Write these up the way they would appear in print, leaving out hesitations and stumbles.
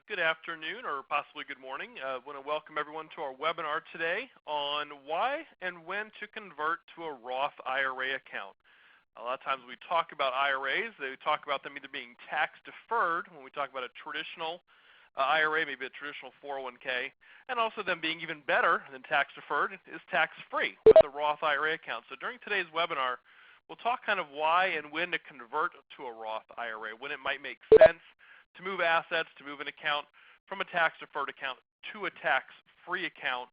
Good afternoon or possibly good morning. I want to welcome everyone to our webinar today on why and when to convert to a Roth IRA account. A lot of times we talk about IRAs, we talk about them either being tax deferred when we talk about a traditional IRA, maybe a traditional 401k, and also them being even better than tax deferred is tax free with the Roth IRA account. So during today's webinar, we'll talk kind of why and when to convert to a Roth IRA, when it might make sense to move assets, to move an account from a tax-deferred account to a tax-free account.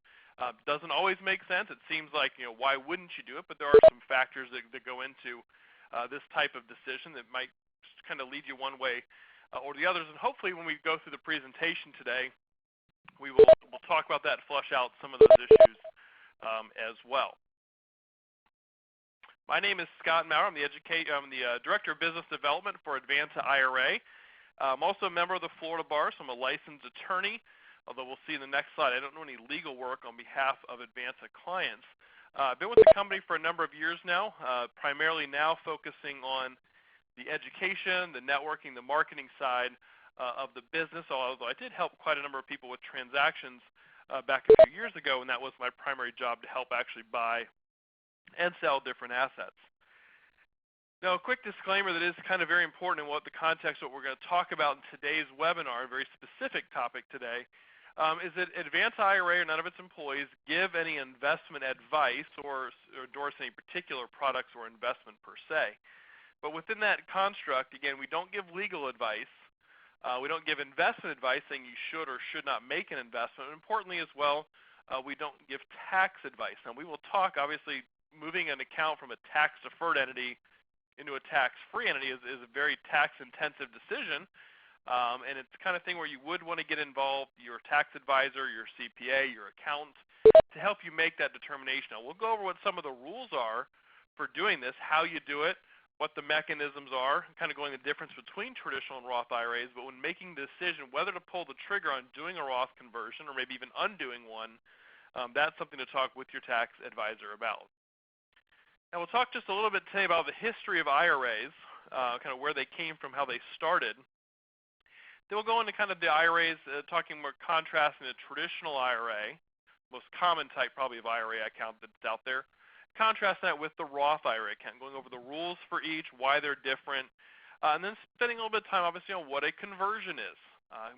Doesn't always make sense. It seems like, why wouldn't you do it? But there are some factors that go into this type of decision that might kind of lead you one way or the others. And hopefully when we go through the presentation today, we'll talk about that, flush out some of those issues as well. My name is Scott Maurer. I'm the Director of Business Development for Advanta IRA. I'm also a member of the Florida Bar, so I'm a licensed attorney, although we'll see in the next slide, I don't do any legal work on behalf of Advanta clients. I've been with the company for a number of years now, primarily now focusing on the education, the networking, the marketing side of the business, although I did help quite a number of people with transactions back a few years ago, and that was my primary job to help actually buy and sell different assets. Now, a quick disclaimer that is kind of very important in what the context of what we're going to talk about in today's webinar, a very specific topic today, is that Advanta IRA or none of its employees give any investment advice or endorse any particular products or investment per se. But within that construct, again, we don't give legal advice. We don't give investment advice saying you should or should not make an investment. And importantly as well, we don't give tax advice. Now, we will talk, obviously, moving an account from a tax-deferred entity into a tax-free entity is a very tax-intensive decision, and it's the kind of thing where you would want to get involved, your tax advisor, your CPA, your accountant, to help you make that determination. Now, we'll go over what some of the rules are for doing this, how you do it, what the mechanisms are, kind of going the difference between traditional and Roth IRAs, but when making the decision whether to pull the trigger on doing a Roth conversion or maybe even undoing one, that's something to talk with your tax advisor about. Now, we'll talk just a little bit today about the history of IRAs, kind of where they came from, how they started. Then we'll go into kind of the IRAs, talking more contrasting the traditional IRA, most common type probably of IRA account that's out there, contrast that with the Roth IRA account, going over the rules for each, why they're different, and then spending a little bit of time, obviously, on what a conversion is,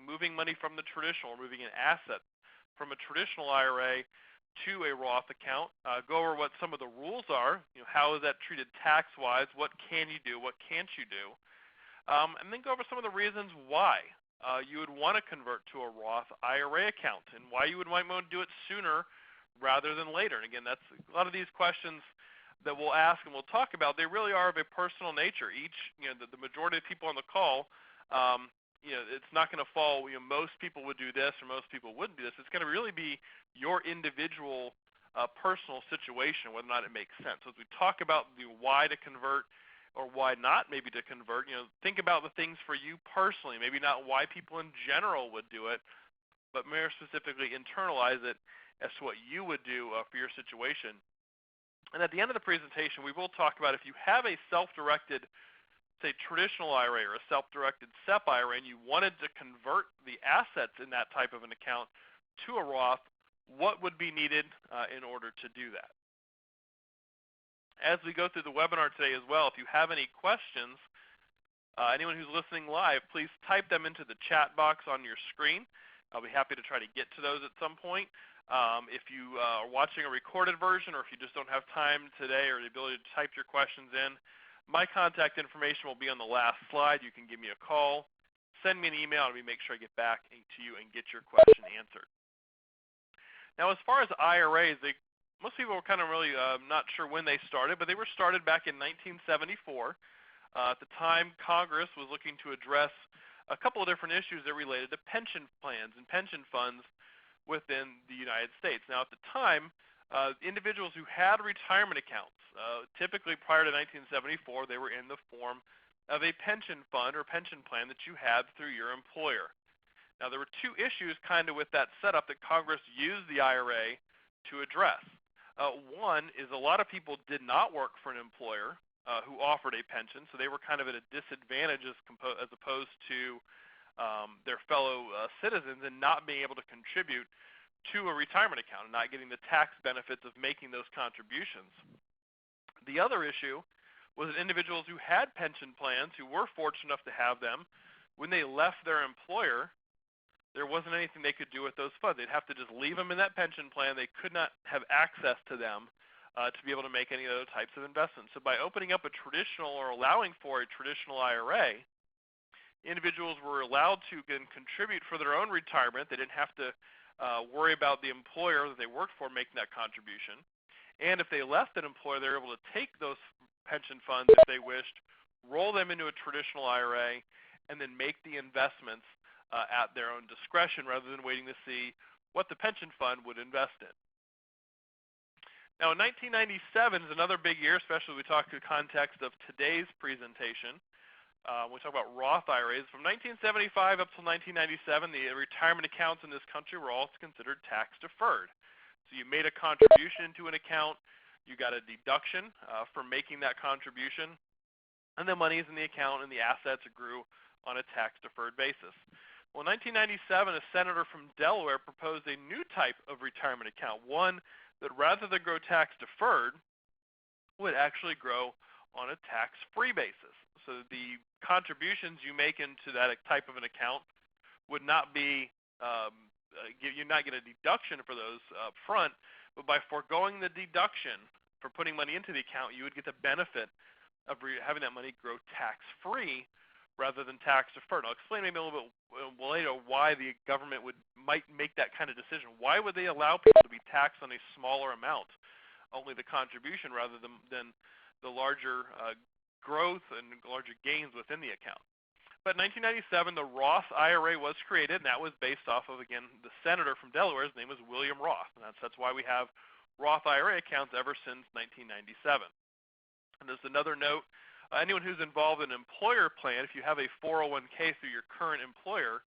moving money from the traditional, moving an asset from a traditional IRA to a Roth account, go over what some of the rules are, how is that treated tax-wise, what can you do, what can't you do, and then go over some of the reasons why you would want to convert to a Roth IRA account and why you would might want to do it sooner rather than later. And again, that's a lot of these questions that we'll ask and we'll talk about. They really are of a personal nature. Each, the majority of people on the call, it's not going to fall, most people would do this or most people wouldn't do this. It's going to really be your individual personal situation, whether or not it makes sense. So as we talk about the why to convert or why not maybe to convert, think about the things for you personally, maybe not why people in general would do it, but more specifically internalize it as to what you would do for your situation. And at the end of the presentation, we will talk about if you have a self-directed, say, traditional IRA or a self-directed SEP IRA, and you wanted to convert the assets in that type of an account to a Roth, what would be needed in order to do that? As we go through the webinar today as well, if you have any questions, anyone who's listening live, please type them into the chat box on your screen. I'll be happy to try to get to those at some point. If you are watching a recorded version or if you just don't have time today or the ability to type your questions in, my contact information will be on the last slide. You can give me a call, send me an email, and we make sure I get back to you and get your question answered. Now, as far as IRAs, most people were kind of really not sure when they started, but they were started back in 1974. At the time, Congress was looking to address a couple of different issues that related to pension plans and pension funds within the United States. Now, at the time, individuals who had retirement accounts, typically prior to 1974, they were in the form of a pension fund or pension plan that you had through your employer. Now, there were two issues kind of with that setup that Congress used the IRA to address. One is a lot of people did not work for an employer who offered a pension, so they were kind of at a disadvantage as opposed to their fellow citizens and not being able to contribute to a retirement account and not getting the tax benefits of making those contributions. The other issue was that individuals who had pension plans, who were fortunate enough to have them, when they left their employer, there wasn't anything they could do with those funds. They'd have to just leave them in that pension plan. They could not have access to them to be able to make any other types of investments. So by opening up a traditional or allowing for a traditional IRA, individuals were allowed to contribute for their own retirement. They didn't have to worry about the employer that they worked for making that contribution. And if they left an employer, they were able to take those pension funds if they wished, roll them into a traditional IRA, and then make the investments at their own discretion rather than waiting to see what the pension fund would invest in. Now, 1997 is another big year, especially when we talk in the context of today's presentation. We talk about Roth IRAs. From 1975 up till 1997, the retirement accounts in this country were all considered tax-deferred. So you made a contribution to an account, you got a deduction for making that contribution, and the money is in the account and the assets grew on a tax-deferred basis. Well, in 1997, a senator from Delaware proposed a new type of retirement account, one that rather than grow tax-deferred, would actually grow on a tax-free basis. So the contributions you make into that type of an account would not be, you're not get a deduction for those up front, but by foregoing the deduction for putting money into the account, you would get the benefit of having that money grow tax-free rather than tax-deferred. I'll explain maybe a little bit later why the government might make that kind of decision. Why would they allow people to be taxed on a smaller amount, only the contribution rather than the larger growth and larger gains within the account? But in 1997, the Roth IRA was created, and that was based off of, again, the senator from Delaware. His name was William Roth, and that's why we have Roth IRA accounts ever since 1997. And there's another note. Anyone who's involved in an employer plan, if you have a 401k through your current employer,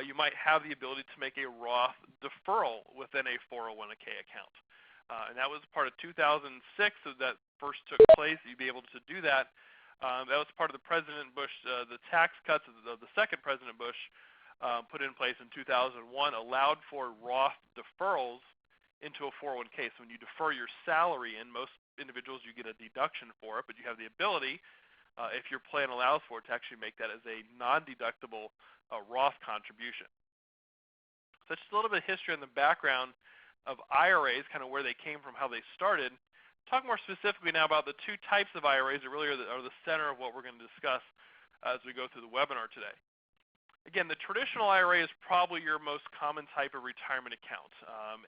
you might have the ability to make a Roth deferral within a 401k account. And that was part of 2006 that first took place. You'd be able to do that. That was part of the President Bush, the tax cuts of the second President Bush put in place in 2001, allowed for Roth deferrals into a 401k. So when you defer your salary, and most individuals you get a deduction for it, but you have the ability, if your plan allows for it, to actually make that as a non-deductible Roth contribution. So just a little bit of history on the background of IRAs, kind of where they came from, how they started. Talk more specifically now about the two types of IRAs that really are the center of what we're going to discuss as we go through the webinar today. Again, the traditional IRA is probably your most common type of retirement account.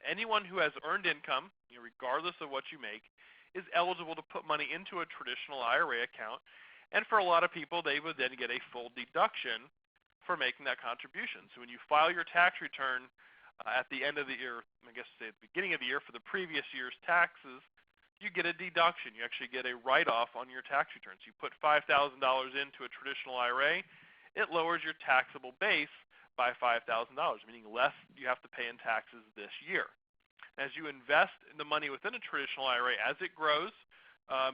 Anyone who has earned income, regardless of what you make, is eligible to put money into a traditional IRA account. And for a lot of people, they would then get a full deduction for making that contribution. So when you file your tax return at the end of the year, I guess say at the beginning of the year for the previous year's taxes, you get a deduction. You actually get a write-off on your tax returns. You put $5,000 into a traditional IRA, it lowers your taxable base by $5,000, meaning less you have to pay in taxes this year. As you invest in the money within a traditional IRA, as it grows,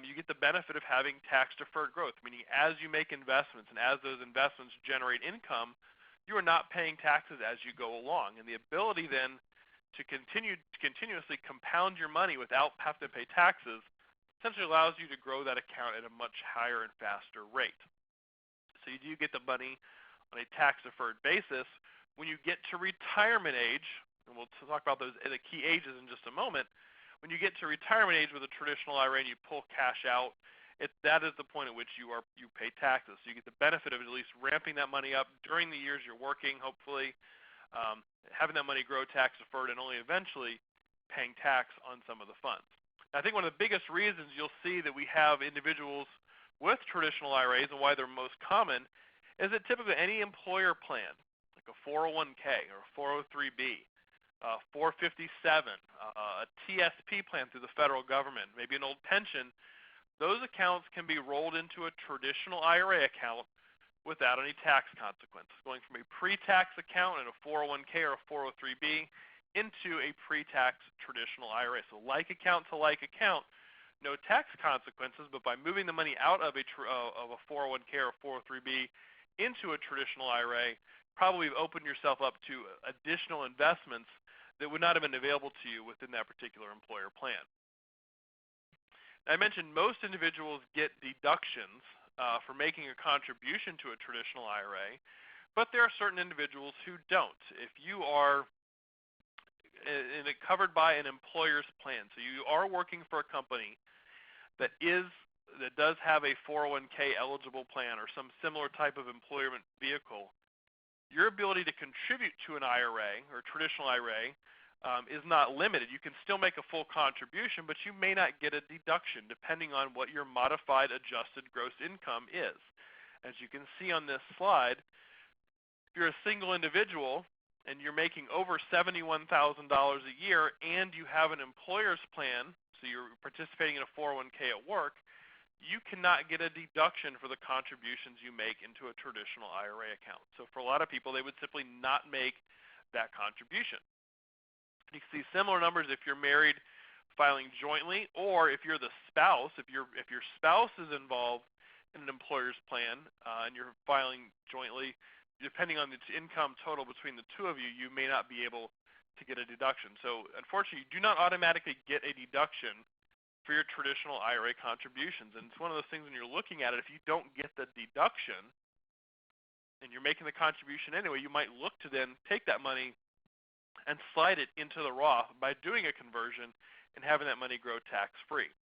you get the benefit of having tax-deferred growth, meaning as you make investments and as those investments generate income, you are not paying taxes as you go along. And the ability then to continuously compound your money without having to pay taxes essentially allows you to grow that account at a much higher and faster rate. So you do get the money on a tax-deferred basis. When you get to retirement age, and we'll talk about the key ages in just a moment, when you get to retirement age with a traditional IRA and you pull cash out, that is the point at which you pay taxes. So you get the benefit of at least ramping that money up during the years you're working, hopefully, having that money grow tax-deferred, and only eventually paying tax on some of the funds. I think one of the biggest reasons you'll see that we have individuals with traditional IRAs and why they're most common is that typically any employer plan, like a 401k or a 403b, 457, a TSP plan through the federal government, maybe an old pension, those accounts can be rolled into a traditional IRA account without any tax consequences, going from a pre-tax account in a 401k or a 403b into a pre-tax traditional IRA. So like account to like account, no tax consequences, but by moving the money out of a 401k or a 403b into a traditional IRA, probably opened yourself up to additional investments that would not have been available to you within that particular employer plan. Now, I mentioned most individuals get deductions for making a contribution to a traditional IRA, but there are certain individuals who don't. If you are covered by an employer's plan, so you are working for a company that does have a 401k eligible plan or some similar type of employment vehicle, your ability to contribute to an IRA or traditional IRA is not limited. You can still make a full contribution, but you may not get a deduction depending on what your modified adjusted gross income is. As you can see on this slide, if you're a single individual and you're making over $71,000 a year and you have an employer's plan, so you're participating in a 401k at work, you cannot get a deduction for the contributions you make into a traditional IRA account. So for a lot of people, they would simply not make that contribution. You can see similar numbers if you're married filing jointly, or if you're the spouse, if your spouse is involved in an employer's plan and you're filing jointly, depending on the income total between the two of you, you may not be able to get a deduction. So unfortunately, you do not automatically get a deduction for your traditional IRA contributions. And it's one of those things when you're looking at it, if you don't get the deduction and you're making the contribution anyway, you might look to then take that money and slide it into the Roth by doing a conversion and having that money grow tax-free.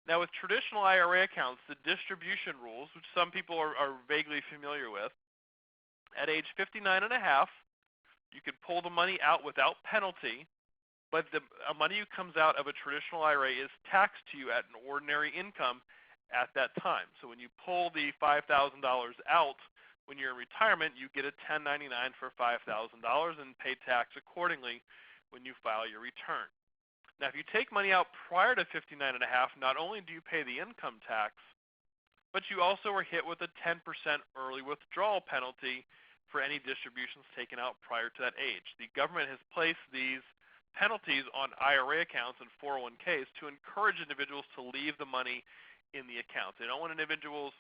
Now with traditional IRA accounts, the distribution rules, which some people are vaguely familiar with, at age 59 and a half, you can pull the money out without penalty, but the money that comes out of a traditional IRA is taxed to you at an ordinary income at that time. So when you pull the $5,000 out when you're in retirement, you get a 1099 for $5,000 and pay tax accordingly when you file your return. Now, if you take money out prior to 59 and a half, not only do you pay the income tax, but you also are hit with a 10% early withdrawal penalty for any distributions taken out prior to that age. The government has placed these penalties on IRA accounts and 401ks to encourage individuals to leave the money in the accounts. They don't want individuals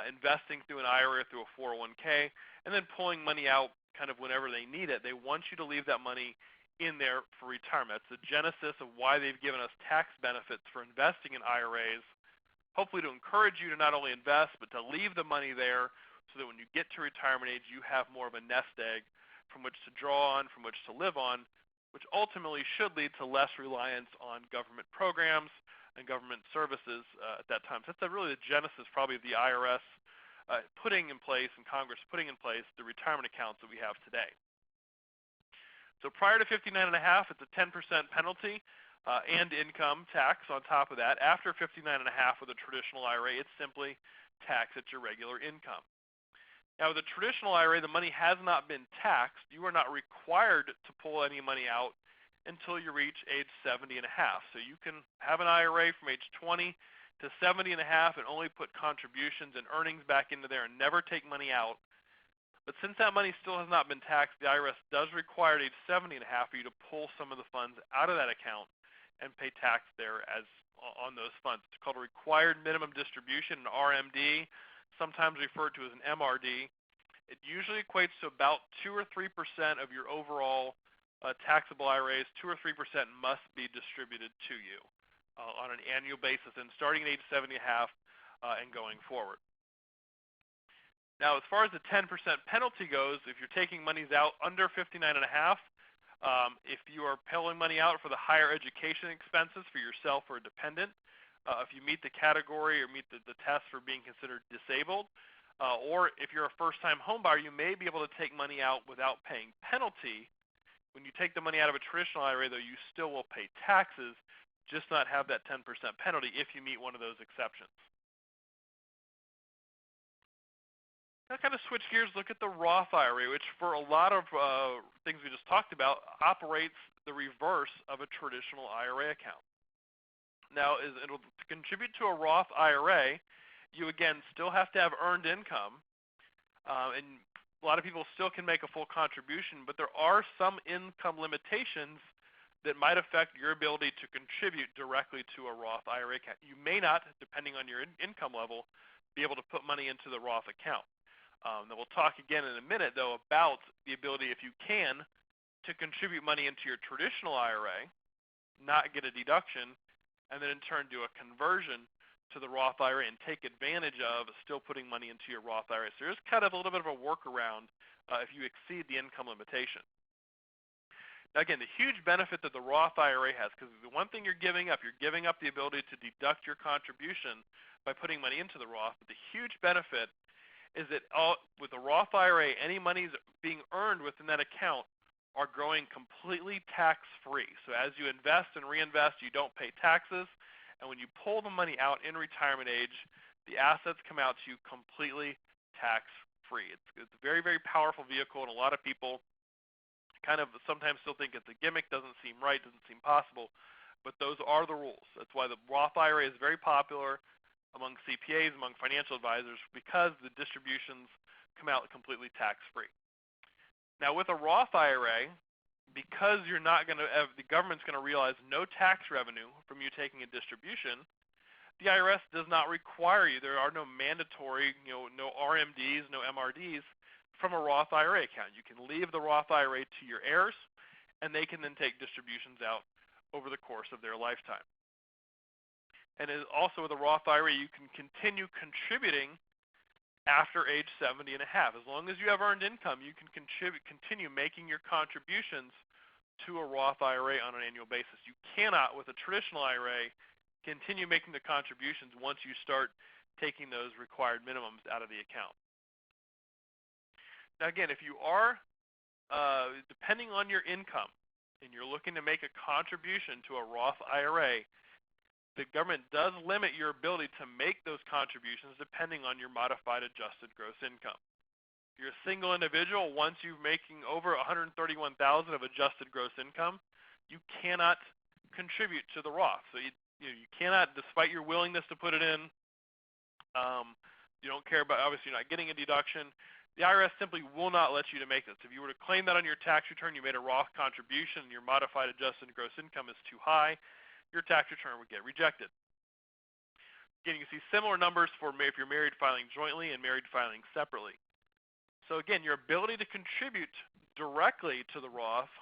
investing through an IRA or through a 401k and then pulling money out kind of whenever they need it. They want you to leave that money in there for retirement. That's the genesis of why they've given us tax benefits for investing in IRAs, hopefully to encourage you to not only invest but to leave the money there so that when you get to retirement age, you have more of a nest egg from which to draw on, from which to live on, which ultimately should lead to less reliance on government programs and government services at that time. So that's really the genesis probably of the IRS putting in place and Congress putting in place the retirement accounts that we have today. So prior to 59 and a half, it's a 10% penalty and income tax on top of that. After 59 and a half with a traditional IRA, it's simply taxed at your regular income. Now with a traditional IRA, the money has not been taxed. You are not required to pull any money out until you reach age 70 and a half. So you can have an IRA from age 20 to 70 and a half and only put contributions and earnings back into there and never take money out. But since that money still has not been taxed, the IRS does require at age 70 and a half for you to pull some of the funds out of that account and pay tax there on those funds. It's called a required minimum distribution, an RMD, sometimes referred to as an MRD. It usually equates to about 2 or 3% of your overall taxable IRAs. 2 or 3% must be distributed to you on an annual basis, and starting at age 70 and a half and going forward. Now, as far as the 10% penalty goes, if you're taking monies out under 59 and a half, if you are pulling money out for the higher education expenses for yourself or a dependent, if you meet the category or meet the test for being considered disabled, or if you're a first-time homebuyer, you may be able to take money out without paying penalty. When you take the money out of a traditional IRA, though, you still will pay taxes, just not have that 10% penalty if you meet one of those exceptions. Now kind of switch gears, look at the Roth IRA, which for a lot of things we just talked about, operates the reverse of a traditional IRA account. Now, to contribute to a Roth IRA, you again still have to have earned income, and a lot of people still can make a full contribution, but there are some income limitations that might affect your ability to contribute directly to a Roth IRA account. You may not, depending on your income level, be able to put money into the Roth account. Then we'll talk again in a minute, though, about the ability, if you can, to contribute money into your traditional IRA, not get a deduction, and then in turn do a conversion to the Roth IRA and take advantage of still putting money into your Roth IRA. So there's kind of a little bit of a workaround if you exceed the income limitation. Now again, the huge benefit that the Roth IRA has, because the one thing you're giving up the ability to deduct your contribution by putting money into the Roth, but the huge benefit is that with the Roth IRA, any monies being earned within that account are growing completely tax-free. So as you invest and reinvest, you don't pay taxes, and when you pull the money out in retirement age, the assets come out to you completely tax-free. It's a very, very powerful vehicle, and a lot of people kind of sometimes still think it's a gimmick, doesn't seem right, doesn't seem possible, but those are the rules. That's why the Roth IRA is very popular among CPAs, among financial advisors, because the distributions come out completely tax-free. Now with a Roth IRA, because you're not going to the government's going to realize no tax revenue from you taking a distribution, the IRS does not require you. There are no mandatory, no RMDs, no MRDs from a Roth IRA account. You can leave the Roth IRA to your heirs, and they can then take distributions out over the course of their lifetime. And also with a Roth IRA, you can continue contributing after age 70 and a half. As long as you have earned income, you can continue making your contributions to a Roth IRA on an annual basis. You cannot, with a traditional IRA, continue making the contributions once you start taking those required minimums out of the account. Now again, if you are, depending on your income, and you're looking to make a contribution to a Roth IRA, the government does limit your ability to make those contributions depending on your modified adjusted gross income. If you're a single individual, once you're making over $131,000 of adjusted gross income, you cannot contribute to the Roth. So you cannot, despite your willingness to put it in, you don't care about, obviously you're not getting a deduction. The IRS simply will not let you to make this. If you were to claim that on your tax return, you made a Roth contribution and your modified adjusted gross income is too high, your tax return would get rejected. Again, you can see similar numbers for if you're married filing jointly and married filing separately. So again, your ability to contribute directly to the Roth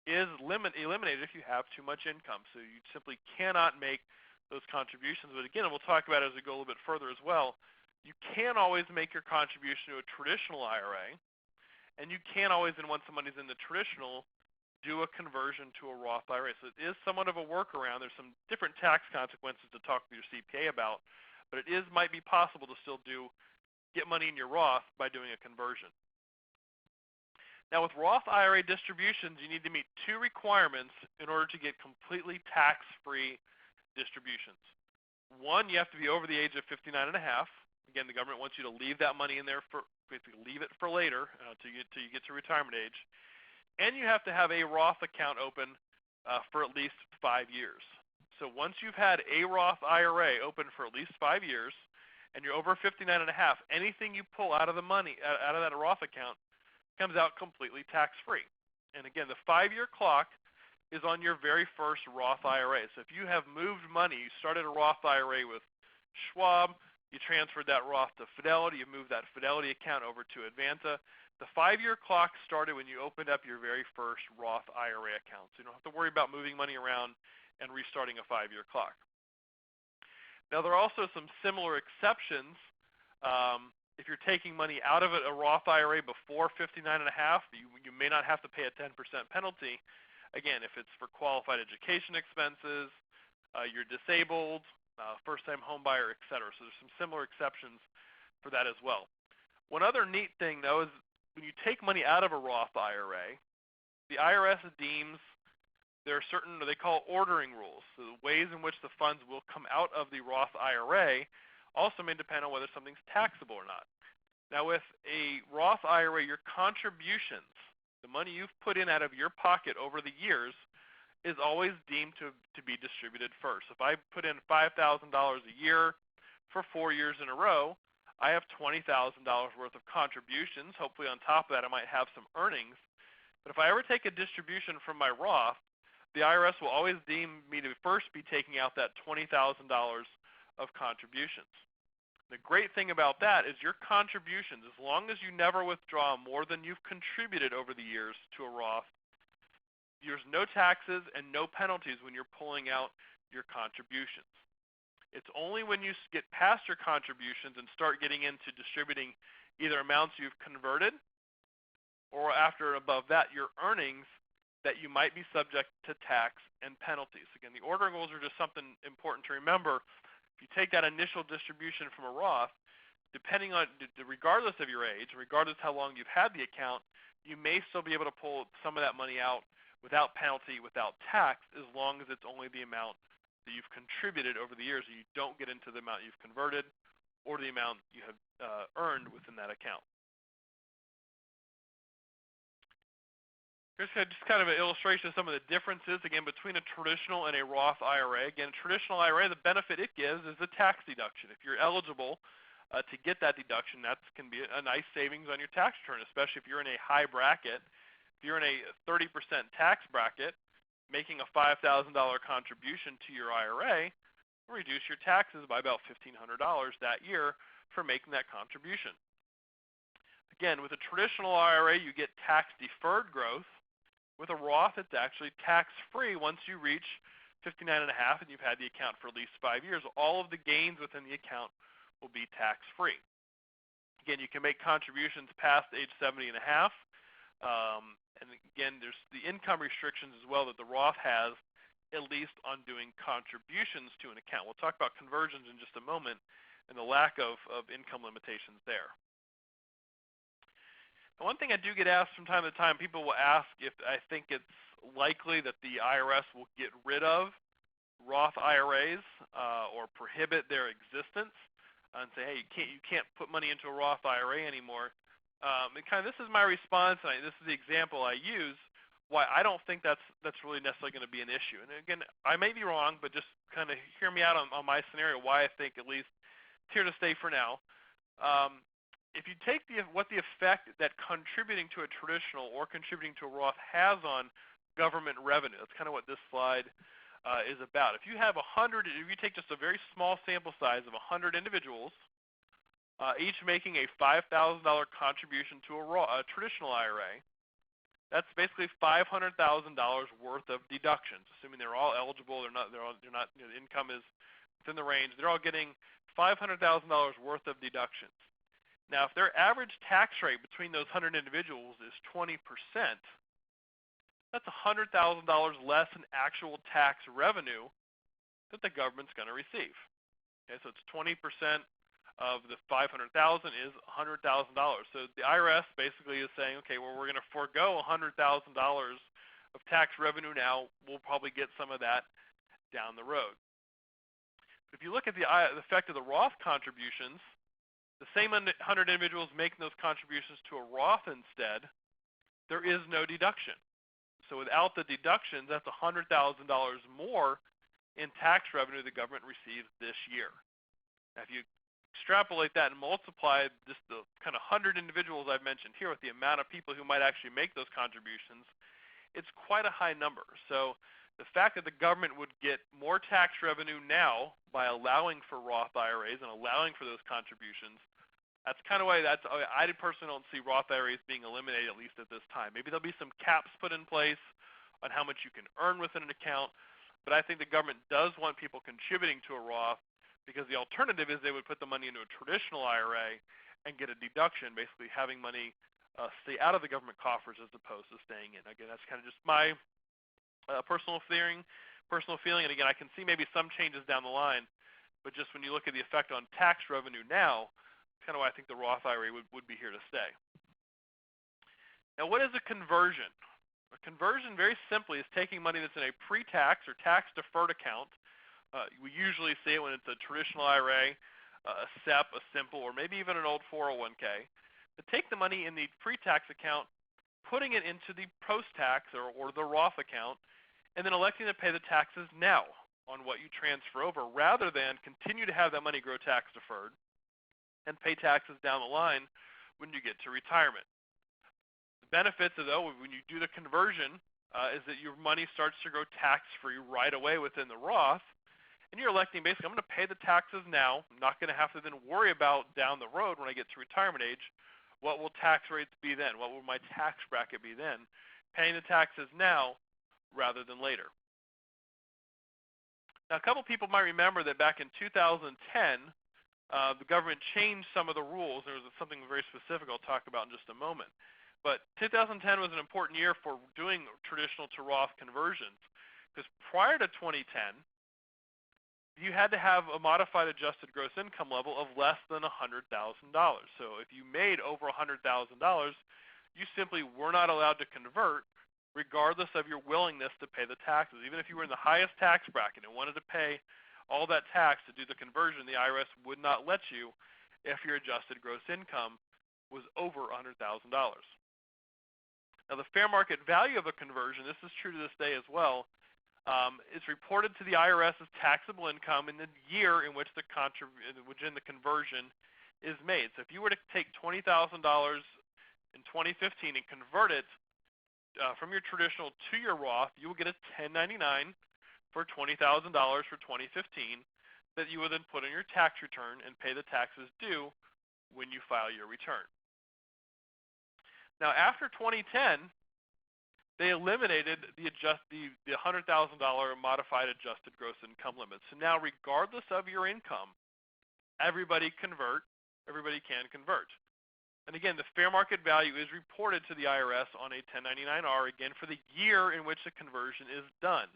is eliminated if you have too much income. So you simply cannot make those contributions. But again, and we'll talk about it as we go a little bit further as well, you can always make your contribution to a traditional IRA, and you can always, and once somebody's in the traditional, do a conversion to a Roth IRA. So it is somewhat of a workaround. There's some different tax consequences to talk to your CPA about, but it might be possible to still get money in your Roth by doing a conversion. Now with Roth IRA distributions, you need to meet two requirements in order to get completely tax-free distributions. One, you have to be over the age of 59 and a half. Again, the government wants you to leave that money in there basically leave it for later till you get to retirement age. And you have to have a Roth account open for at least 5 years. So once you've had a Roth IRA open for at least 5 years, and you're over 59 and a half, anything you pull out of the money, out of that Roth account, comes out completely tax-free. And again, the 5-year clock is on your very first Roth IRA. So if you have moved money, you started a Roth IRA with Schwab, you transferred that Roth to Fidelity, you moved that Fidelity account over to Advanta, the 5-year clock started when you opened up your very first Roth IRA account. So you don't have to worry about moving money around and restarting a 5-year clock. Now there are also some similar exceptions. If you're taking money out of a Roth IRA before 59 and a half, you may not have to pay a 10% penalty. Again, if it's for qualified education expenses, you're disabled, first-time home buyer, etc. So there's some similar exceptions for that as well. One other neat thing, though, is when you take money out of a Roth IRA, the IRS deems there are certain, they call ordering rules. So the ways in which the funds will come out of the Roth IRA also may depend on whether something's taxable or not. Now with a Roth IRA, your contributions, the money you've put in out of your pocket over the years, is always deemed to be distributed first. If I put in $5,000 a year for 4 years in a row, I have $20,000 worth of contributions. Hopefully on top of that I might have some earnings. But if I ever take a distribution from my Roth, the IRS will always deem me to first be taking out that $20,000 of contributions. The great thing about that is your contributions, as long as you never withdraw more than you've contributed over the years to a Roth, there's no taxes and no penalties when you're pulling out your contributions. It's only when you get past your contributions and start getting into distributing either amounts you've converted or after and above that, your earnings, that you might be subject to tax and penalties. Again, the ordering rules are just something important to remember. If you take that initial distribution from a Roth, depending on, regardless of your age, regardless how long you've had the account, you may still be able to pull some of that money out without penalty, without tax, as long as it's only the amount that you've contributed over the years, and you don't get into the amount you've converted or the amount you have earned within that account. Here's just kind of an illustration of some of the differences, again, between a traditional and a Roth IRA. Again, a traditional IRA, the benefit it gives is the tax deduction. If you're eligible to get that deduction, that can be a nice savings on your tax return, especially if you're in a high bracket. If you're in a 30% tax bracket, making a $5,000 contribution to your IRA will reduce your taxes by about $1,500 that year for making that contribution. Again, with a traditional IRA, you get tax-deferred growth. With a Roth, it's actually tax-free once you reach 59.5 and you've had the account for at least 5 years. All of the gains within the account will be tax-free. Again, you can make contributions past age 70.5. And again, there's the income restrictions as well that the Roth has, at least on doing contributions to an account. We'll talk about conversions in just a moment and the lack of income limitations there. And one thing I do get asked from time to time, people will ask if I think it's likely that the IRS will get rid of Roth IRAs or prohibit their existence and say, hey, you can't put money into a Roth IRA anymore. This is my response, and this is the example I use, why I don't think that's really necessarily going to be an issue. And again, I may be wrong, but just kind of hear me out on my scenario, why I think at least it's here to stay for now. If you take what the effect that contributing to a traditional or contributing to a Roth has on government revenue, that's kind of what this slide is about. If you have if you take just a very small sample size of 100 individuals, each making a $5,000 contribution to a traditional IRA, that's basically $500,000 worth of deductions, assuming they're all eligible. They're not. The income is within the range. They're all getting $500,000 worth of deductions. Now, if their average tax rate between those 100 individuals is 20%, that's $100,000 less in actual tax revenue that the government's going to receive. Okay, so it's 20% of the $500,000 is $100,000. So the IRS basically is saying, okay, well, we're going to forego $100,000 of tax revenue now. We'll probably get some of that down the road. If you look at the effect of the Roth contributions, the same 100 individuals making those contributions to a Roth instead, there is no deduction. So without the deductions, that's $100,000 more in tax revenue the government receives this year. Now, if you extrapolate that and multiply just the kind of 100 individuals I've mentioned here with the amount of people who might actually make those contributions, it's quite a high number. So the fact that the government would get more tax revenue now by allowing for Roth IRAs and allowing for those contributions, that's kind of why I personally don't see Roth IRAs being eliminated, at least at this time. Maybe there'll be some caps put in place on how much you can earn within an account, but I think the government does want people contributing to a Roth, because the alternative is they would put the money into a traditional IRA and get a deduction, basically having money stay out of the government coffers as opposed to staying in. Again, that's kind of just my personal feeling. And again, I can see maybe some changes down the line, but just when you look at the effect on tax revenue now, kind of why I think the Roth IRA would be here to stay. Now, what is a conversion? A conversion, very simply, is taking money that's in a pre-tax or tax-deferred account. We usually see it when it's a traditional IRA, a SEP, a simple, or maybe even an old 401k. But take the money in the pre-tax account, putting it into the post-tax or the Roth account, and then electing to pay the taxes now on what you transfer over, rather than continue to have that money grow tax-deferred and pay taxes down the line when you get to retirement. The benefits, though, when you do the conversion, is that your money starts to grow tax-free right away within the Roth, And you're electing basically, I'm going to pay the taxes now. I'm not going to have to then worry about down the road when I get to retirement age, what will tax rates be then? What will my tax bracket be then? Paying the taxes now rather than later. Now, a couple people might remember that back in 2010, the government changed some of the rules. There was something very specific I'll talk about in just a moment. But 2010 was an important year for doing traditional to Roth conversions, because prior to 2010, you had to have a modified adjusted gross income level of less than $100,000. So if you made over $100,000, you simply were not allowed to convert, regardless of your willingness to pay the taxes. Even if you were in the highest tax bracket and wanted to pay all that tax to do the conversion, the IRS would not let you if your adjusted gross income was over $100,000. Now, the fair market value of a conversion, this is true to this day as well, is reported to the IRS as taxable income in the year in which the conversion is made. So if you were to take $20,000 in 2015 and convert it from your traditional to your Roth, you will get a 1099 for $20,000 for 2015 that you will then put in your tax return and pay the taxes due when you file your return. Now, after 2010, they eliminated the $100,000 modified adjusted gross income limit. So now, regardless of your income, everybody can convert. And again, the fair market value is reported to the IRS on a 1099-R, again, for the year in which the conversion is done.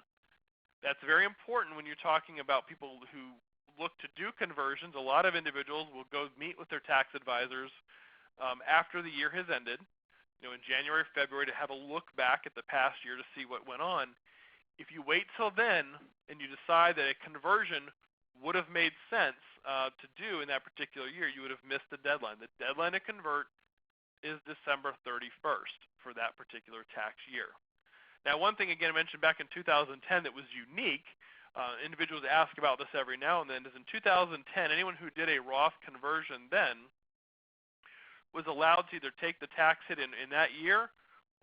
That's very important when you're talking about people who look to do conversions. A lot of individuals will go meet with their tax advisors after the year has ended, in January, February, to have a look back at the past year to see what went on. If you wait till then and you decide that a conversion would have made sense to do in that particular year, you would have missed the deadline. The deadline to convert is December 31st for that particular tax year. Now, one thing, again, I mentioned back in 2010 that was unique, individuals ask about this every now and then, is in 2010, anyone who did a Roth conversion then was allowed to either take the tax hit in that year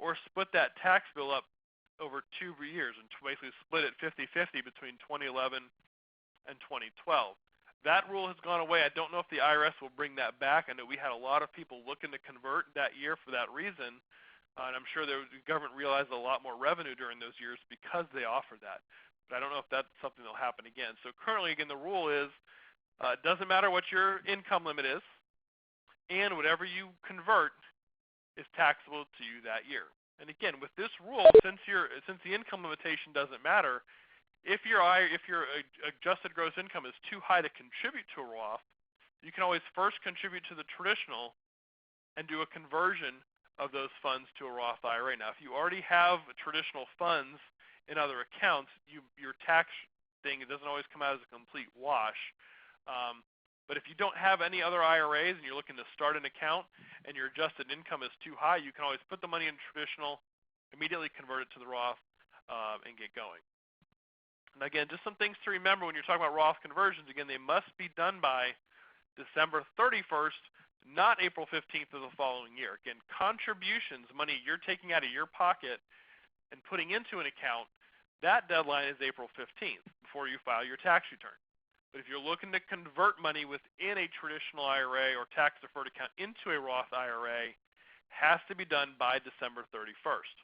or split that tax bill up over 2 years and basically split it 50-50 between 2011 and 2012. That rule has gone away. I don't know if the IRS will bring that back. I know we had a lot of people looking to convert that year for that reason, and I'm sure the government realized a lot more revenue during those years because they offered that. But I don't know if that's something that will happen again. So currently, again, the rule is it doesn't matter what your income limit is, and whatever you convert is taxable to you that year. And again, with this rule, since the income limitation doesn't matter, if your adjusted gross income is too high to contribute to a Roth, you can always first contribute to the traditional and do a conversion of those funds to a Roth IRA. Now, if you already have traditional funds in other accounts, your tax thing, it doesn't always come out as a complete wash. But if you don't have any other IRAs and you're looking to start an account and your adjusted income is too high, you can always put the money in traditional, immediately convert it to the Roth, and get going. And again, just some things to remember when you're talking about Roth conversions. Again, they must be done by December 31st, not April 15th of the following year. Again, contributions, money you're taking out of your pocket and putting into an account, that deadline is April 15th before you file your tax return. But if you're looking to convert money within a traditional IRA or tax-deferred account into a Roth IRA, has to be done by December 31st.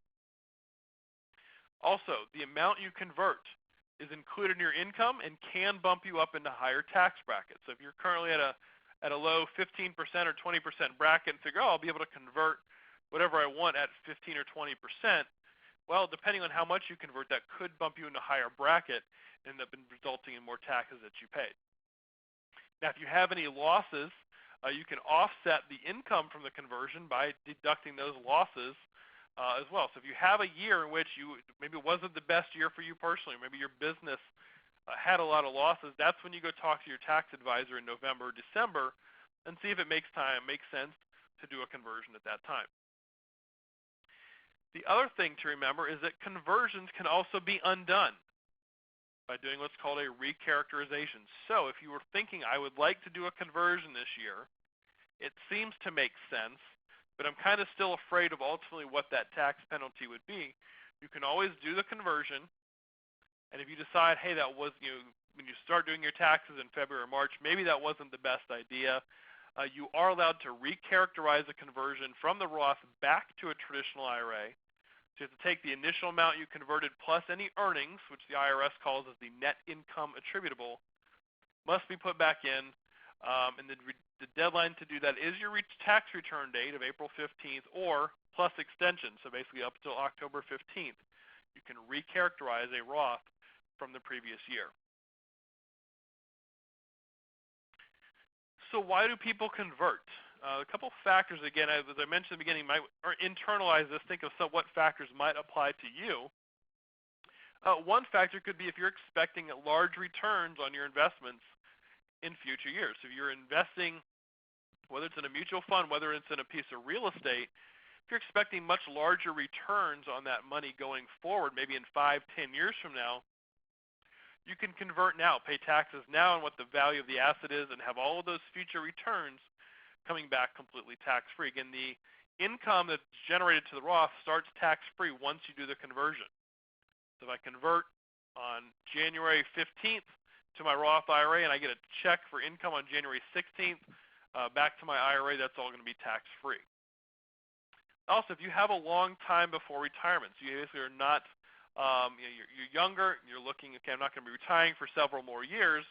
Also, the amount you convert is included in your income and can bump you up into higher tax brackets. So if you're currently at a low 15% or 20% bracket and figure, I'll be able to convert whatever I want at 15 or 20%, well, depending on how much you convert, that could bump you into a higher bracket and end up resulting in more taxes that you paid. Now, if you have any losses, you can offset the income from the conversion by deducting those losses as well. So if you have a year in which maybe it wasn't the best year for you personally, maybe your business had a lot of losses, that's when you go talk to your tax advisor in November or December and see if it makes sense to do a conversion at that time. The other thing to remember is that conversions can also be undone by doing what's called a recharacterization. So if you were thinking, I would like to do a conversion this year, it seems to make sense, but I'm kind of still afraid of ultimately what that tax penalty would be. You can always do the conversion, and if you decide, hey, that was, when you start doing your taxes in February or March, maybe that wasn't the best idea. You are allowed to recharacterize a conversion from the Roth back to a traditional IRA. So you have to take the initial amount you converted plus any earnings, which the IRS calls as the net income attributable, must be put back in. And the deadline to do that is your tax return date of April 15th or plus extension, so basically up until October 15th. You can recharacterize a Roth from the previous year. So why do people convert? A couple factors, again, as I mentioned at the beginning, or internalize this, think of what factors might apply to you. One factor could be if you're expecting large returns on your investments in future years. So if you're investing, whether it's in a mutual fund, whether it's in a piece of real estate, if you're expecting much larger returns on that money going forward, maybe in 5, 10 years from now, you can convert now, pay taxes now on what the value of the asset is, and have all of those future returns coming back completely tax-free. Again, the income that's generated to the Roth starts tax-free once you do the conversion. So if I convert on January 15th to my Roth IRA and I get a check for income on January 16th back to my IRA, that's all going to be tax-free. Also, if you have a long time before retirement, so you basically are not you're younger, you're looking, okay, I'm not going to be retiring for several more years,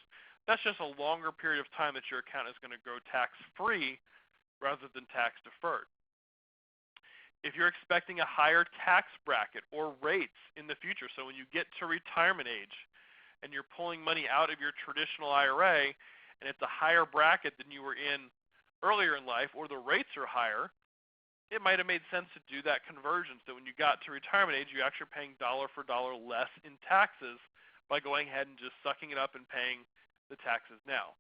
that's just a longer period of time that your account is going to grow tax-free rather than tax-deferred. If you're expecting a higher tax bracket or rates in the future, so when you get to retirement age and you're pulling money out of your traditional IRA and it's a higher bracket than you were in earlier in life, or the rates are higher, it might have made sense to do that conversion. So when you got to retirement age, you're actually paying dollar for dollar less in taxes by going ahead and just sucking it up and paying the taxes now.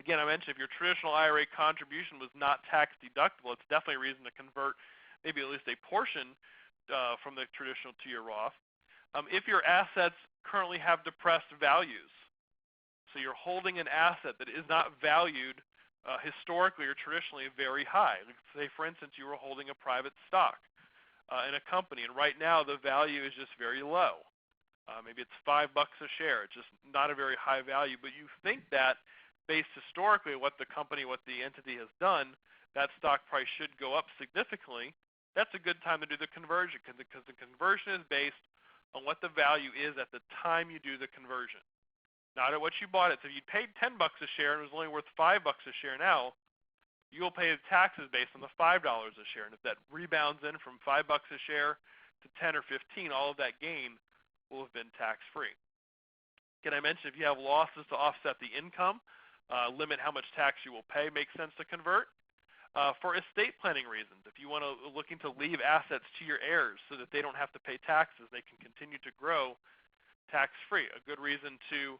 Again, I mentioned if your traditional IRA contribution was not tax deductible, it's definitely a reason to convert maybe at least a portion from the traditional to your Roth. If your assets currently have depressed values, so you're holding an asset that is not valued historically or traditionally very high. Say, for instance, you were holding a private stock in a company, and right now the value is just very low. Maybe it's $5 a share. It's just not a very high value, but you think that based historically what the company, what the entity has done, that stock price should go up significantly. That's a good time to do the conversion because the conversion is based on what the value is at the time you do the conversion, not at what you bought it. So if you paid $10 a share and it was only worth $5 a share now, you will pay the taxes based on the $5 a share. And if that rebounds in from $5 a share to 10 or 15, all of that gain will have been tax-free. Again, I mentioned if you have losses to offset the income, limit how much tax you will pay, makes sense to convert. For estate planning reasons, if you want to looking to leave assets to your heirs so that they don't have to pay taxes, they can continue to grow tax-free, a good reason to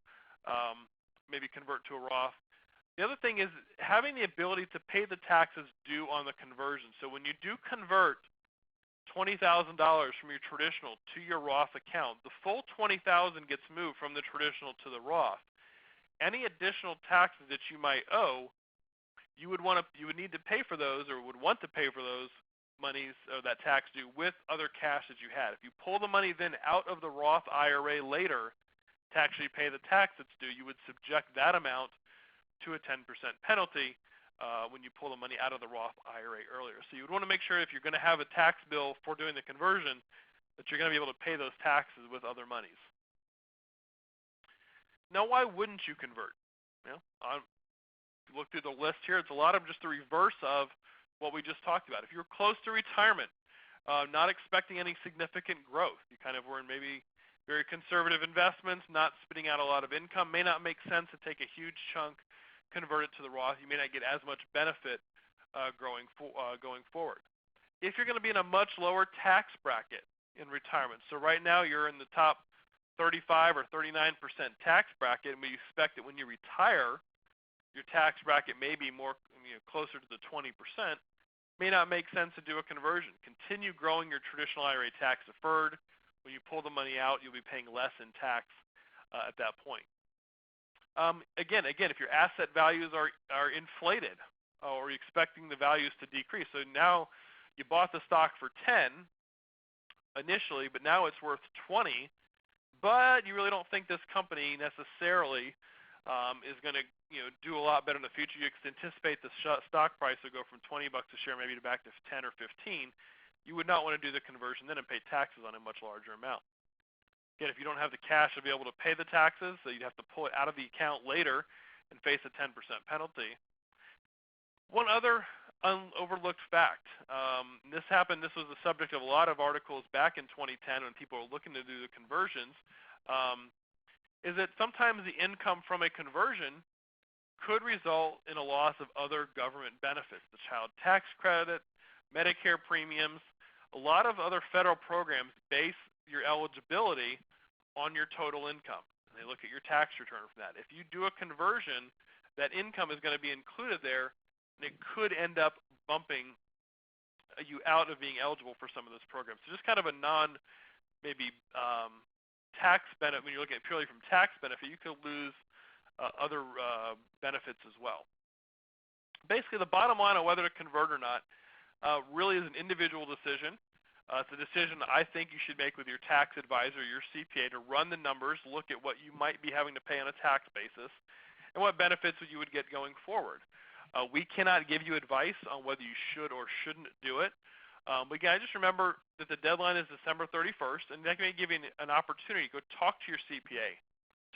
maybe convert to a Roth. The other thing is having the ability to pay the taxes due on the conversion. So when you do convert $20,000 from your traditional to your Roth account, the full $20,000 gets moved from the traditional to the Roth. Any additional taxes that you might owe, you would need to pay for those, or would want to pay for those monies, or that tax due, with other cash that you had. If you pull the money then out of the Roth IRA later to actually pay the tax that's due, you would subject that amount to a 10% penalty when you pull the money out of the Roth IRA earlier. So you would want to make sure if you're going to have a tax bill for doing the conversion, that you're going to be able to pay those taxes with other monies. Now, why wouldn't you convert? Look through the list here, it's a lot of just the reverse of what we just talked about. If you're close to retirement, not expecting any significant growth, you kind of were in maybe very conservative investments, not spitting out a lot of income, may not make sense to take a huge chunk, convert it to the Roth. You may not get as much benefit going forward. If you're going to be in a much lower tax bracket in retirement, so right now you're in the top 35 or 39% tax bracket, and we expect that when you retire, your tax bracket may be more closer to the 20%, may not make sense to do a conversion. Continue growing your traditional IRA tax-deferred. When you pull the money out, you'll be paying less in tax at that point. Again, if your asset values are inflated, or you're expecting the values to decrease, so now you bought the stock for 10 initially, but now it's worth 20, but you really don't think this company necessarily is going to do a lot better in the future. You anticipate the stock price will go from 20 bucks a share maybe back to 10 or 15. You would not want to do the conversion then and pay taxes on a much larger amount. Again, if you don't have the cash to be able to pay the taxes, so you'd have to pull it out of the account later and face a 10% penalty. One other overlooked fact, this was the subject of a lot of articles back in 2010 when people were looking to do the conversions, is that sometimes the income from a conversion could result in a loss of other government benefits, the child tax credit, Medicare premiums. A lot of other federal programs base your eligibility on your total income. And they look at your tax return for that. If you do a conversion, that income is going to be included there, and it could end up bumping you out of being eligible for some of those programs. So just kind of a tax benefit. When you're looking at purely from tax benefit, you could lose other benefits as well. Basically, the bottom line on whether to convert or not really is an individual decision. It's a decision I think you should make with your tax advisor, your CPA, to run the numbers, look at what you might be having to pay on a tax basis, and what benefits you would get going forward. We cannot give you advice on whether you should or shouldn't do it. But again, just remember that the deadline is December 31st, and that may give you an opportunity to go talk to your CPA,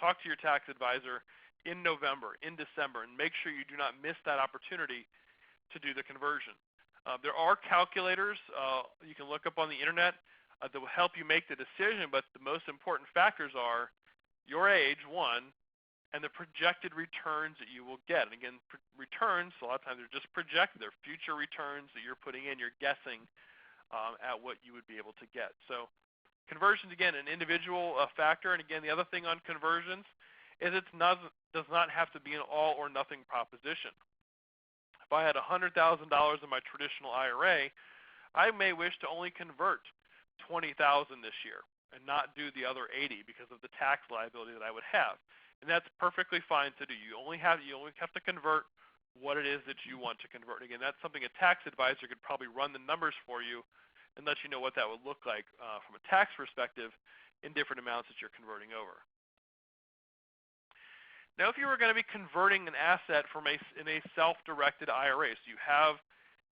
talk to your tax advisor in November, in December, and make sure you do not miss that opportunity to do the conversion. There are calculators you can look up on the internet that will help you make the decision, but the most important factors are your age, one, and the projected returns that you will get. And again, returns, a lot of times they're just projected. They're future returns that you're putting in. You're guessing at what you would be able to get. So conversions, again, an individual factor. And again, the other thing on conversions is it does not have to be an all or nothing proposition. If I had $100,000 in my traditional IRA, I may wish to only convert $20,000 this year and not do the other 80 because of the tax liability that I would have. And that's perfectly fine to do. You only have to convert what it is that you want to convert. Again, that's something a tax advisor could probably run the numbers for you and let you know what that would look like from a tax perspective in different amounts that you're converting over. Now, if you were going to be converting an asset in a self-directed IRA, so you have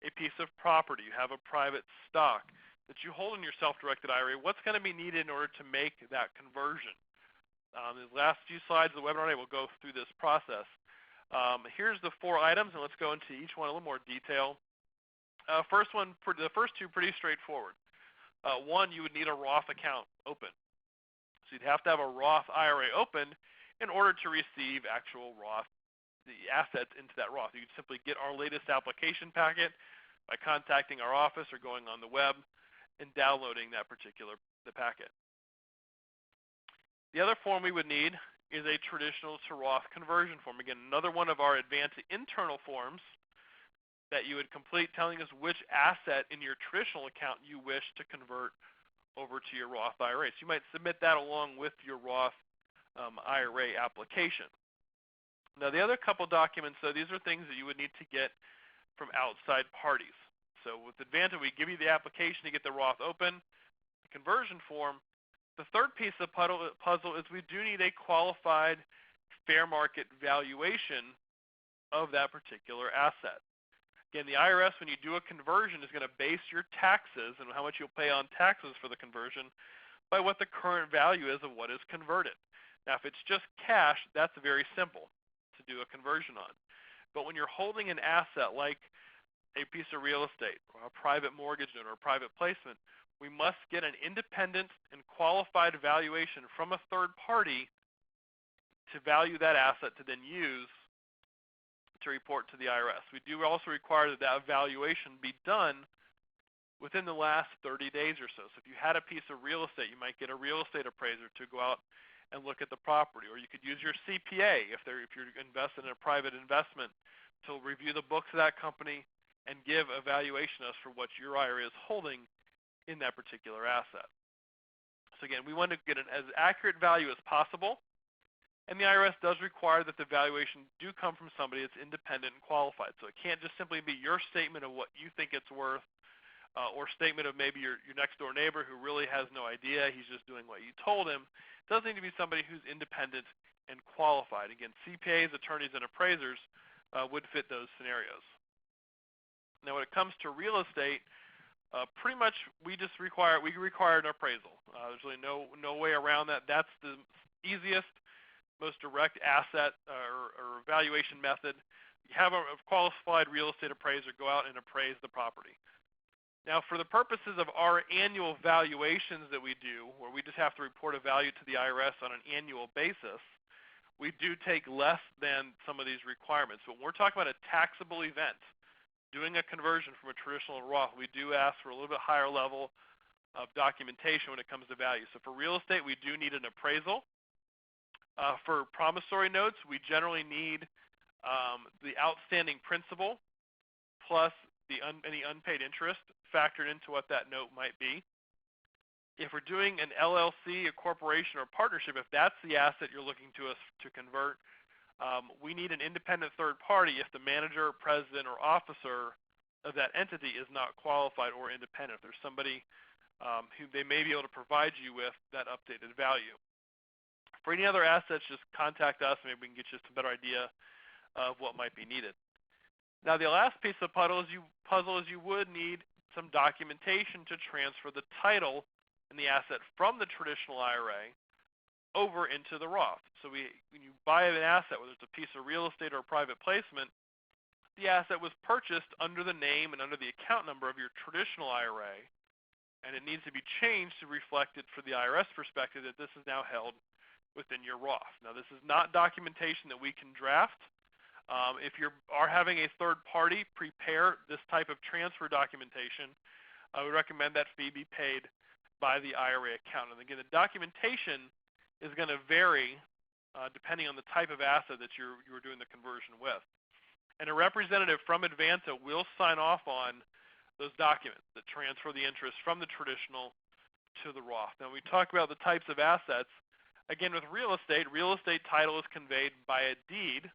a piece of property, you have a private stock that you hold in your self-directed IRA, what's going to be needed in order to make that conversion? The last few slides of the webinar today will go through this process. Here's the 4 items, and let's go into each one in a little more detail. The first two pretty straightforward. One, you would need a Roth account open. So you'd have to have a Roth IRA open in order to receive actual the assets into that Roth. You can simply get our latest application packet by contacting our office or going on the web and downloading that the packet. The other form we would need is a traditional to Roth conversion form. Again, another one of our advanced internal forms that you would complete telling us which asset in your traditional account you wish to convert over to your Roth IRA. So you might submit that along with your Roth IRA application. Now, the other couple documents, though, these are things that you would need to get from outside parties. So with Advanta, we give you the application to get the Roth open, the conversion form. The third piece of the puzzle is we do need a qualified fair market valuation of that particular asset. Again, the IRS, when you do a conversion, is going to base your taxes and how much you'll pay on taxes for the conversion by what the current value is of what is converted. Now, if it's just cash, that's very simple to do a conversion on. But when you're holding an asset like a piece of real estate or a private mortgage note or a private placement, we must get an independent and qualified valuation from a third party to value that asset to then use to report to the IRS. We do also require that that valuation be done within the last 30 days or so. So if you had a piece of real estate, you might get a real estate appraiser to go out and look at the property, or you could use your CPA if you're invested in a private investment to review the books of that company and give a valuation as for what your IRA is holding in that particular asset. So again, we want to get an as accurate value as possible, and the IRS does require that the valuation do come from somebody that's independent and qualified. So it can't just simply be your statement of what you think it's worth or statement of maybe your next door neighbor who really has no idea, he's just doing what you told him. It does need to be somebody who's independent and qualified. Again, CPAs, attorneys, and appraisers would fit those scenarios. Now, when it comes to real estate, pretty much we require an appraisal. There's really no way around that. That's the easiest, most direct asset or valuation method. You have a qualified real estate appraiser go out and appraise the property. Now, for the purposes of our annual valuations that we do, where we just have to report a value to the IRS on an annual basis, we do take less than some of these requirements. But when we're talking about a taxable event, doing a conversion from a traditional to Roth, we do ask for a little bit higher level of documentation when it comes to value. So for real estate, we do need an appraisal. For promissory notes, we generally need the outstanding principal plus any unpaid interest factored into what that note might be. If we're doing an LLC, a corporation, or partnership, if that's the asset you're looking to us to convert, we need an independent third party if the manager, president, or officer of that entity is not qualified or independent. If there's somebody who they may be able to provide you with that updated value. For any other assets, just contact us. Maybe we can get you some better idea of what might be needed. Now, the last piece of the puzzle is you would need some documentation to transfer the title and the asset from the traditional IRA over into the Roth. So when you buy an asset, whether it's a piece of real estate or a private placement, the asset was purchased under the name and under the account number of your traditional IRA, and it needs to be changed to reflect it for the IRS perspective that this is now held within your Roth. Now, this is not documentation that we can draft. If you are having a third party prepare this type of transfer documentation, I would recommend that fee be paid by the IRA accountant. And again, the documentation is going to vary depending on the type of asset that you're doing the conversion with. And a representative from Advanta will sign off on those documents that transfer the interest from the traditional to the Roth. Now, when we talk about the types of assets, again, with real estate title is conveyed by a deed.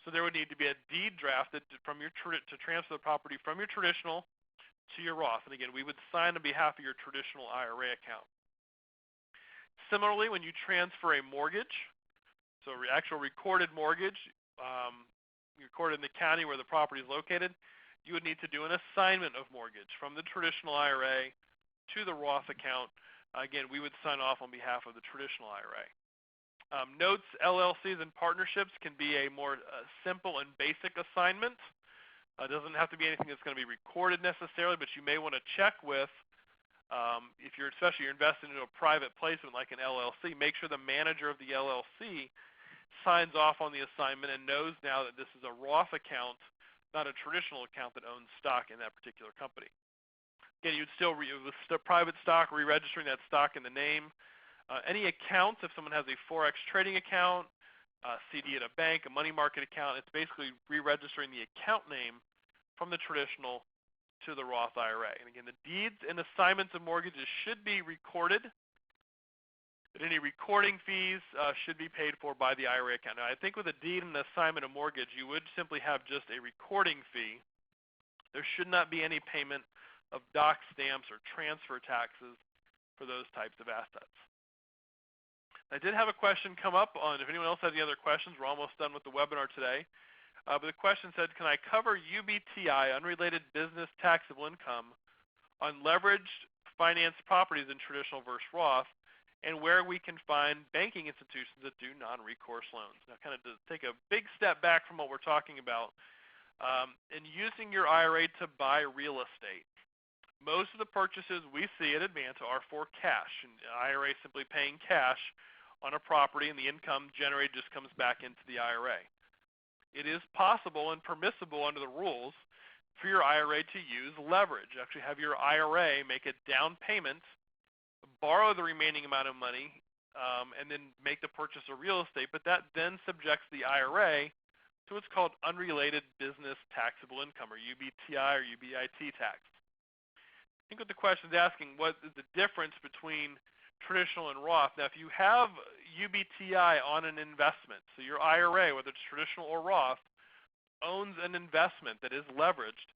So there would need to be a deed drafted to transfer the property from your traditional to your Roth. And again, we would sign on behalf of your traditional IRA account. Similarly, when you transfer a mortgage, so actual recorded mortgage, recorded in the county where the property is located, you would need to do an assignment of mortgage from the traditional IRA to the Roth account. Again, we would sign off on behalf of the traditional IRA. Notes, LLCs, and partnerships can be a more simple and basic assignment. It doesn't have to be anything that's going to be recorded necessarily, but you may want to check with, if you're investing into a private placement like an LLC, make sure the manager of the LLC signs off on the assignment and knows now that this is a Roth account, not a traditional account that owns stock in that particular company. Again, you'd still, with private stock, re-registering that stock in the name. Any accounts, if someone has a Forex trading account, CD at a bank, a money market account, it's basically re-registering the account name from the traditional to the Roth IRA. And again, the deeds and assignments of mortgages should be recorded, but any recording fees should be paid for by the IRA account. Now, I think with a deed and assignment of mortgage, you would simply have just a recording fee. There should not be any payment of doc stamps or transfer taxes for those types of assets. I did have a question come up on, if anyone else has any other questions, we're almost done with the webinar today. But the question said, can I cover UBTI, unrelated business taxable income, on leveraged finance properties in traditional versus Roth, and where we can find banking institutions that do non-recourse loans? Now, kind of to take a big step back from what we're talking about, in using your IRA to buy real estate, most of the purchases we see at Advanta are for cash, and the IRA is simply paying cash on a property, and the income generated just comes back into the IRA. It is possible and permissible under the rules for your IRA to use leverage. Actually have your IRA make a down payment, borrow the remaining amount of money, and then make the purchase of real estate, but that then subjects the IRA to what's called unrelated business taxable income, or UBTI or UBIT tax. I think what the question is asking, what is the difference between traditional and Roth? Now, if you have UBTI on an investment, so your IRA, whether it's traditional or Roth, owns an investment that is leveraged,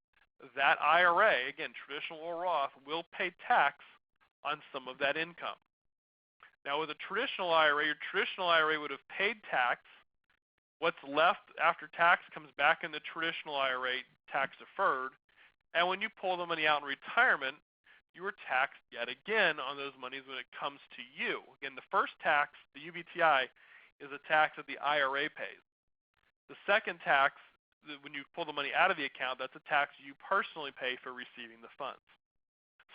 that IRA, again, traditional or Roth, will pay tax on some of that income. Now, with a traditional IRA, your traditional IRA would have paid tax. What's left after tax comes back in the traditional IRA tax deferred. And when you pull the money out in retirement, you are taxed yet again on those monies when it comes to you. Again, the first tax, the UBTI, is a tax that the IRA pays. The second tax, when you pull the money out of the account, that's a tax you personally pay for receiving the funds.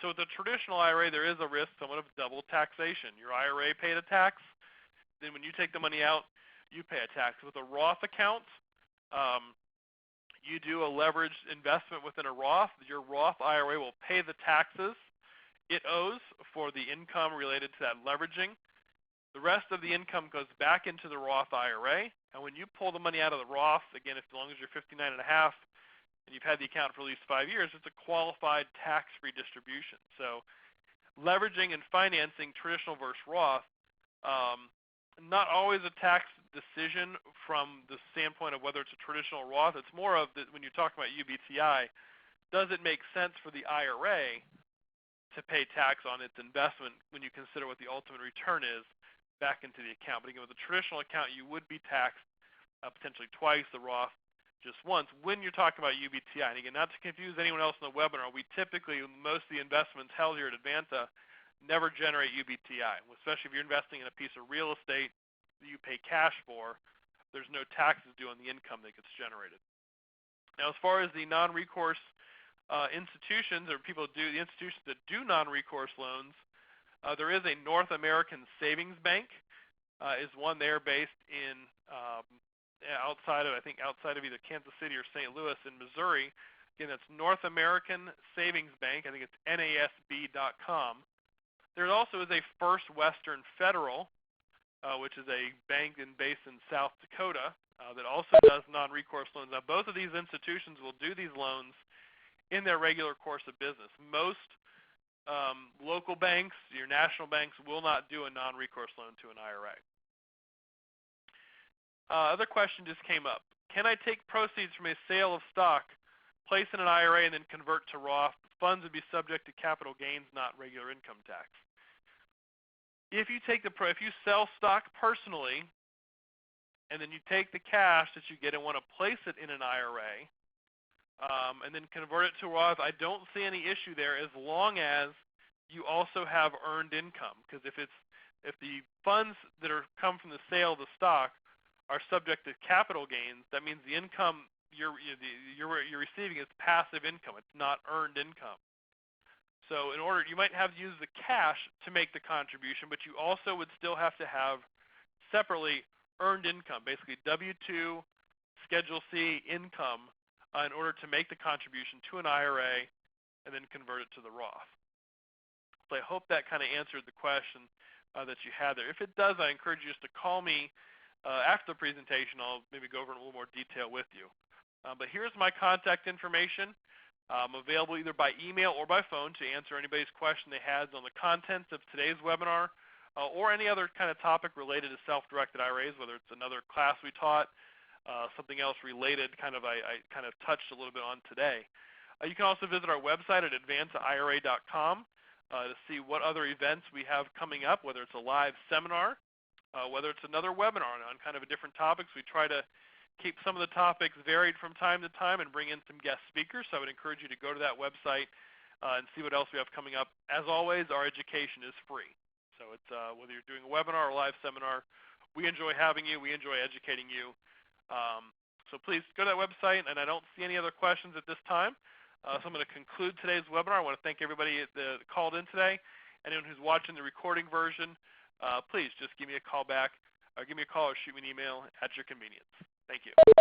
So with the traditional IRA, there is a risk somewhat of double taxation. Your IRA paid a tax, then when you take the money out, you pay a tax. With a Roth account, you do a leveraged investment within a Roth. Your Roth IRA will pay the taxes it owes for the income related to that leveraging. The rest of the income goes back into the Roth IRA, and when you pull the money out of the Roth, again, as long as you're 59 and a half and you've had the account for at least 5 years, it's a qualified tax-free distribution. So leveraging and financing traditional versus Roth, not always a tax decision from the standpoint of whether it's a traditional or Roth. It's more of when you talk about UBTI, does it make sense for the IRA to pay tax on its investment when you consider what the ultimate return is back into the account? But again, with a traditional account, you would be taxed potentially twice, the Roth just once, when you're talking about UBTI. And again, not to confuse anyone else in the webinar, we typically, most of the investments held here at Advanta, never generate UBTI, especially if you're investing in a piece of real estate that you pay cash for. There's no taxes due on the income that gets generated. Now, as far as the non-recourse institutions or the institutions that do non-recourse loans, there is a North American Savings Bank, is one there based in outside of either Kansas City or St. Louis in Missouri. Again, that's North American Savings Bank. I think it's NASB.com. There also is a First Western Federal, which is a bank based in South Dakota that also does non-recourse loans. Now, both of these institutions will do these loans in their regular course of business. Most local banks, your national banks, will not do a non-recourse loan to an IRA. Other question just came up. Can I take proceeds from a sale of stock, place in an IRA, and then convert to Roth? Funds would be subject to capital gains, not regular income tax. If you sell stock personally, and then you take the cash that you get and want to place it in an IRA, and then convert it to Roth, I don't see any issue there as long as you also have earned income. Because if the funds that come from the sale of the stock are subject to capital gains, that means the income you're receiving is passive income. It's not earned income. So you might have to use the cash to make the contribution, but you also would still have to have separately earned income, basically W-2, Schedule C income, in order to make the contribution to an IRA and then convert it to the Roth. So I hope that kind of answered the question that you had there. If it does, I encourage you just to call me after the presentation. I'll maybe go over in a little more detail with you. But here's my contact information. I'm available either by email or by phone to answer anybody's question they has on the contents of today's webinar or any other kind of topic related to self-directed IRAs, whether it's another class we taught, something else related I kind of touched a little bit on today. You can also visit our website at advantaira.com to see what other events we have coming up, whether it's a live seminar, whether it's another webinar on kind of a different topics. We try to keep some of the topics varied from time to time and bring in some guest speakers. So I would encourage you to go to that website and see what else we have coming up. As always, our education is free. So it's whether you're doing a webinar or a live seminar, we enjoy having you. We enjoy educating you. So please go to that website, and I don't see any other questions at this time. So I'm going to conclude today's webinar. I want to thank everybody that called in today. Anyone who's watching the recording version, please just give me a call back, or give me a call or shoot me an email at your convenience. Thank you.